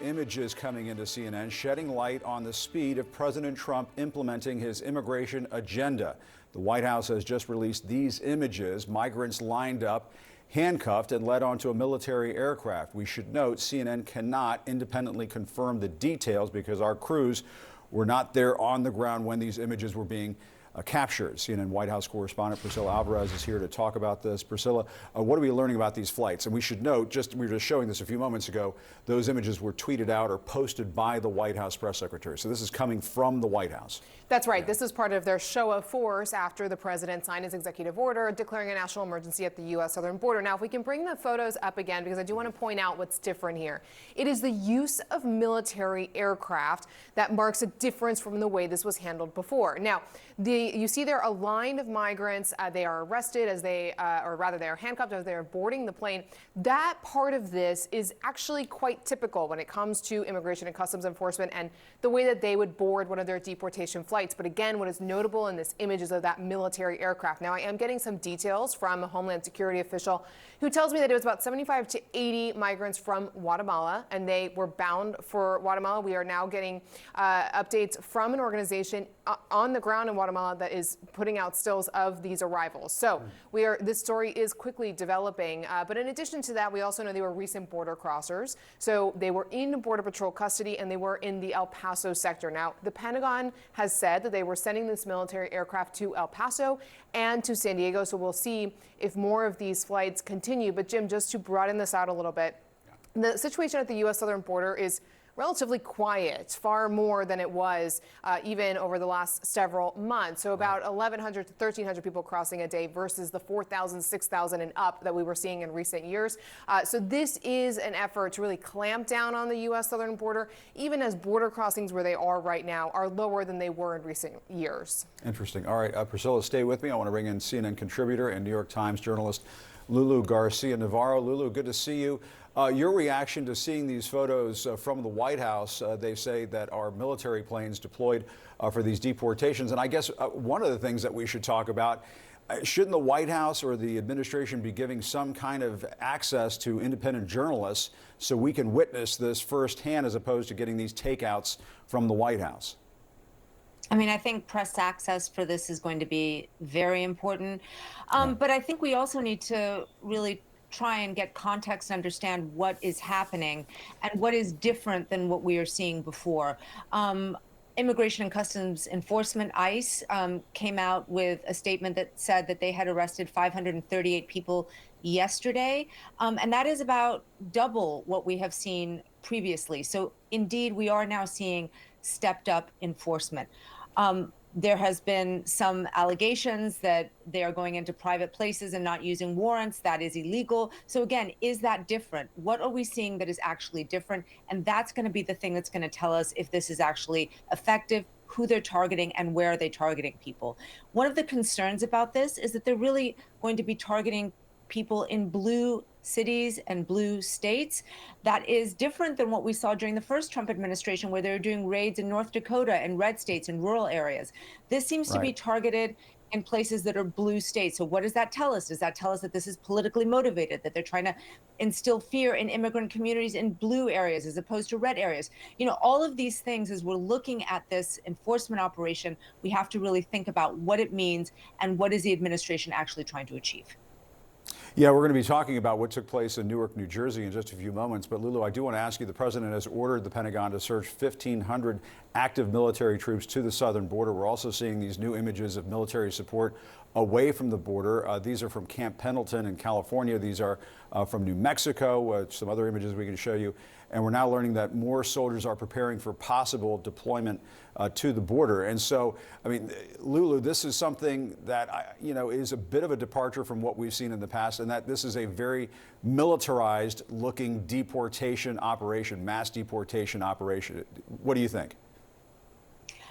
images coming into CNN shedding light on the speed of President Trump implementing his immigration agenda. The White House has just released these images, migrants lined up, handcuffed, and led onto a military aircraft. We should note CNN cannot independently confirm the details because our crews were not there on the ground when these images were being captured. CNN White House correspondent Priscilla Alvarez is here to talk about this. Priscilla, what are we learning about these flights? And we should note, we were just showing this a few moments ago, those images were tweeted out or posted by the White House press secretary. So this is coming from the White House. That's right. This is part of their show of force after the president signed his executive order declaring a national emergency at the U.S. southern border. Now, if we can bring the photos up again, because I do want to point out what's different here. It is the use of military aircraft that marks a difference from the way this was handled before. Now, you see there a line of migrants. They are arrested as they are handcuffed as they are boarding the plane. That part of this is actually quite typical when it comes to Immigration and Customs Enforcement and the way that they would board one of their deportation flights. But again, what is notable in this image is of that military aircraft. Now, I am getting some details from a Homeland Security official who tells me that it was about 75 to 80 migrants from Guatemala, and they were bound for Guatemala. We are now getting updates from an organization on the ground in Guatemala that is putting out stills of these arrivals. So this story is quickly developing. But in addition to that, we also know they were recent border crossers. So they were in Border Patrol custody and they were in the El Paso sector. Now, the Pentagon has said that they were sending this military aircraft to El Paso and to San Diego. So we'll see if more of these flights continue. But Jim, just to broaden this out a little bit, the situation at the U.S. southern border is relatively quiet, far more than it was even over the last several months. So about 1,100 to 1,300 people crossing a day versus the 4,000, 6,000 and up that we were seeing in recent years. So this is an effort to really clamp down on the U.S. southern border, even as border crossings where they are right now are lower than they were in recent years. Interesting. All right, Priscilla, stay with me. I want to bring in CNN contributor and New York Times journalist Lulu Garcia-Navarro. Lulu, good to see you. Your reaction to seeing these photos from the White House, they say that are military planes deployed for these deportations. And I guess one of the things that we should talk about, shouldn't the White House or the administration be giving some kind of access to independent journalists so we can witness this firsthand as opposed to getting these takeouts from the White House? I mean, I think press access for this is going to be very important. But I think we also need to really try and get context and understand what is happening and what is different than what we are seeing before. Immigration and Customs Enforcement, ICE, came out with a statement that said that they had arrested 538 people yesterday. And that is about double what we have seen previously. So indeed, we are now seeing stepped up enforcement. There has been some allegations that they are going into private places and not using warrants. That is illegal. So again, is that different? What are we seeing that is actually different? And that's going to be the thing that's going to tell us if this is actually effective, who they're targeting, and where are they targeting people. One of the concerns about this is that they're really going to be targeting people in blue cities and blue states. That is different than what we saw during the first Trump administration, where they were doing raids in North Dakota and red states and rural areas. This seems to be targeted in places that are blue states. So what does that tell us? Does that tell us that this is politically motivated, that they're trying to instill fear in immigrant communities in blue areas as opposed to red areas? You know, all of these things, as we're looking at this enforcement operation, we have to really think about what it means and what is the administration actually trying to achieve. Yeah, we're going to be talking about what took place in Newark, New Jersey in just a few moments. But Lulu, I do want to ask you, the president has ordered the Pentagon to surge 1,500 active military troops to the southern border. We're also seeing these new images of military support away from the border. These are from Camp Pendleton in California. These are from New Mexico, some other images we can show you. And we're now learning that more soldiers are preparing for possible deployment to the border. And so, I mean, Lulu, this is something that, is a bit of a departure from what we've seen in the past, and that this is a very militarized looking deportation operation, mass deportation operation. What do you think?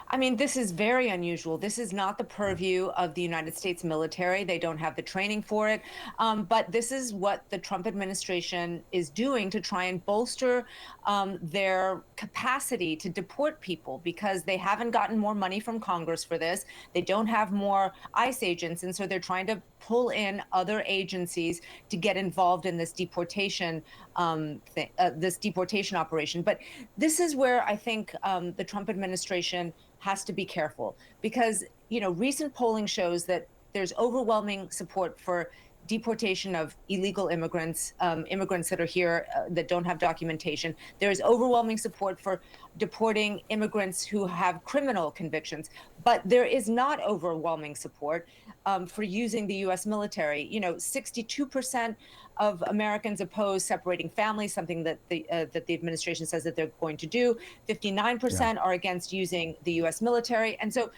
I mean, this is very unusual. This is not the purview of the United States military. They don't have the training for it. But this is what the Trump administration is doing to try and bolster their capacity to deport people, because they haven't gotten more money from Congress for this. They don't have more ICE agents. And so they're trying to pull in other agencies to get involved in this deportation operation. But this is where I think the Trump administration has to be careful, because recent polling shows that there's overwhelming support for deportation of illegal immigrants, immigrants that are here that don't have documentation. There is overwhelming support for deporting immigrants who have criminal convictions, but there is not overwhelming support for using the U.S. military. 62% of Americans oppose separating families, something that the administration says that they're going to do. 59% are against using the U.S. military, and so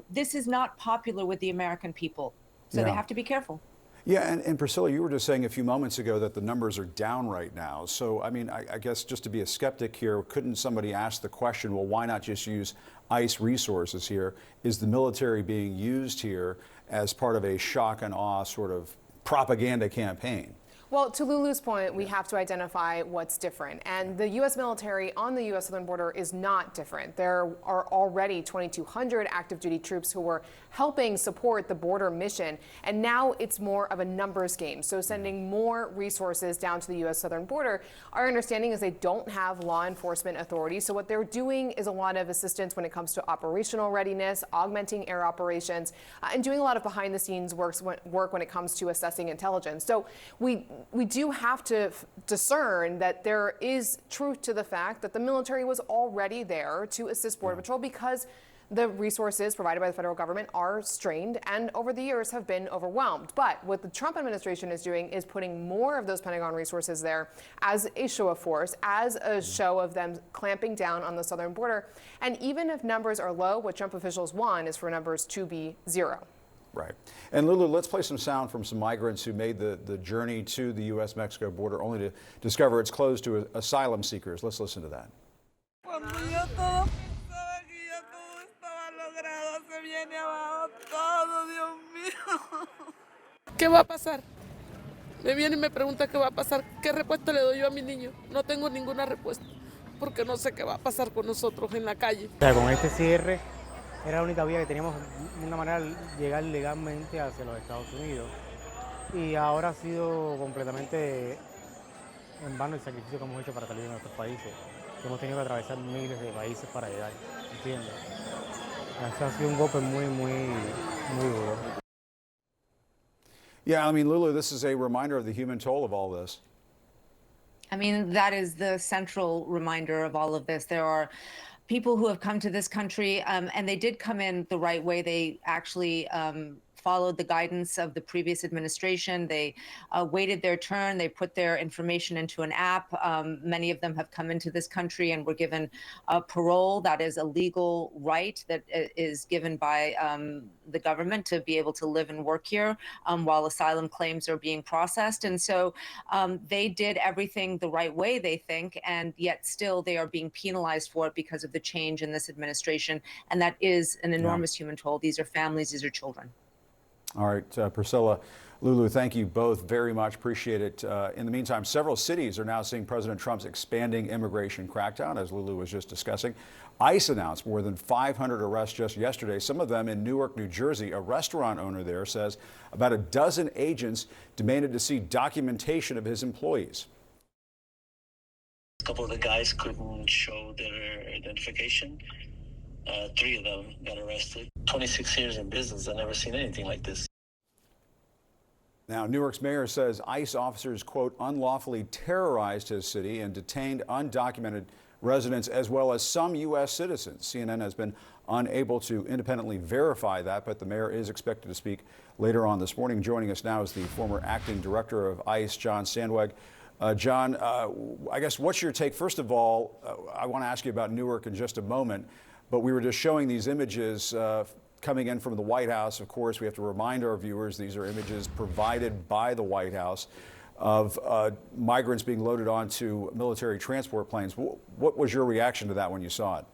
this is not popular with the American people. So they have to be careful. Yeah, and Priscilla, you were just saying a few moments ago that the numbers are down right now. So, I mean, I guess just to be a skeptic here, couldn't somebody ask the question, well, why not just use ICE resources here? Is the military being used here as part of a shock and awe sort of propaganda campaign? Well, to Lulu's point, we have to identify what's different. And the U.S. military on the U.S. southern border is not different. There are already 2,200 active duty troops who were helping support the border mission. And now it's more of a numbers game. So sending more resources down to the U.S. southern border, our understanding is they don't have law enforcement authority. So what they're doing is a lot of assistance when it comes to operational readiness, augmenting air operations, and doing a lot of behind the scenes work when it comes to assessing intelligence. So we do have to discern that there is truth to the fact that the military was already there to assist Border Patrol, because the resources provided by the federal government are strained and over the years have been overwhelmed. But what the Trump administration is doing is putting more of those Pentagon resources there as a show of force, as a show of them clamping down on the southern border. And even if numbers are low, what Trump officials want is for numbers to be zero. Right. And Lulu, let's play some sound from some migrants who made the journey to the U.S.-Mexico border only to discover it's closed to asylum seekers. Let's listen to that. ¿Qué va a pasar? Me viene y me pregunta qué va a pasar. ¿Qué respuesta le doy yo a mi niño? No tengo ninguna respuesta, porque no sé qué va a pasar con nosotros en la calle. O sea, con este cierre era la única vía que teníamos una manera de llegar legalmente hacia los Estados Unidos. Y ahora ha sido completamente en vano el sacrificio que hemos hecho para salir de nuestros países. Hemos tenido que atravesar miles de países para llegar, ¿entiendes? Eso ha sido un golpe muy duro. Yeah, I mean, Lulu, this is a reminder of the human toll of all this. I mean, that is the central reminder of all of this. There are people who have come to this country, and they did come in the right way. They actually followed the guidance of the previous administration. They waited their turn. They put their information into an app. Many of them have come into this country and were given parole. That is a legal right that is given by the government to be able to live and work here while asylum claims are being processed. And so they did everything the right way, they think, and yet still they are being penalized for it because of the change in this administration. And that is an enormous human toll. These are families, these are children. All right, Priscilla, Lulu, thank you both very much. Appreciate it. In the meantime, several cities are now seeing President Trump's expanding immigration crackdown, as Lulu was just discussing. ICE announced more than 500 arrests just yesterday, some of them in Newark, New Jersey. A restaurant owner there says about a dozen agents demanded to see documentation of his employees. A couple of the guys couldn't show their identification. 3 of them got arrested. 26 years in business, I've never seen anything like this. Now, Newark's mayor says ICE officers, quote, unlawfully terrorized his city and detained undocumented residents as well as some U.S. citizens. CNN has been unable to independently verify that, but the mayor is expected to speak later on this morning. Joining us now is the former acting director of ICE, John Sandweg. John, I guess what's your take? First of all, I want to ask you about Newark in just a moment. But we were just showing these images coming in from the White House. Of course, we have to remind our viewers these are images provided by the White House of migrants being loaded onto military transport planes. What was your reaction to that when you saw it?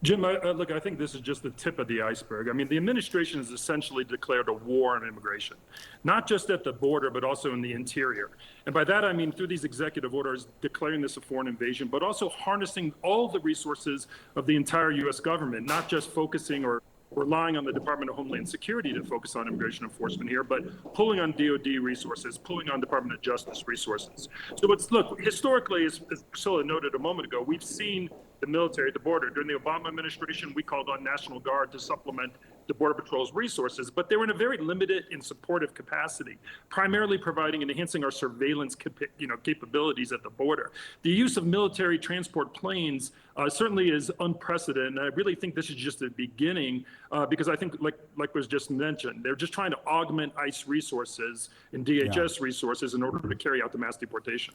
Jim, look, I think this is just the tip of the iceberg. I mean, the administration has essentially declared a war on immigration, not just at the border, but also in the interior. And by that, I mean through these executive orders, declaring this a foreign invasion, but also harnessing all the resources of the entire U.S. government, not just focusing or relying on the Department of Homeland Security to focus on immigration enforcement here, but pulling on DOD resources, pulling on Department of Justice resources. So look, historically, as Priscilla noted a moment ago, we've seen the military at the border. During the Obama administration, we called on National Guard to supplement the Border Patrol's resources, but they were in a very limited and supportive capacity, primarily providing and enhancing our surveillance capabilities at the border. The use of military transport planes certainly is unprecedented, and I really think this is just the beginning because I think, like was just mentioned, they're just trying to augment ICE resources and DHS resources in order to carry out the mass deportation.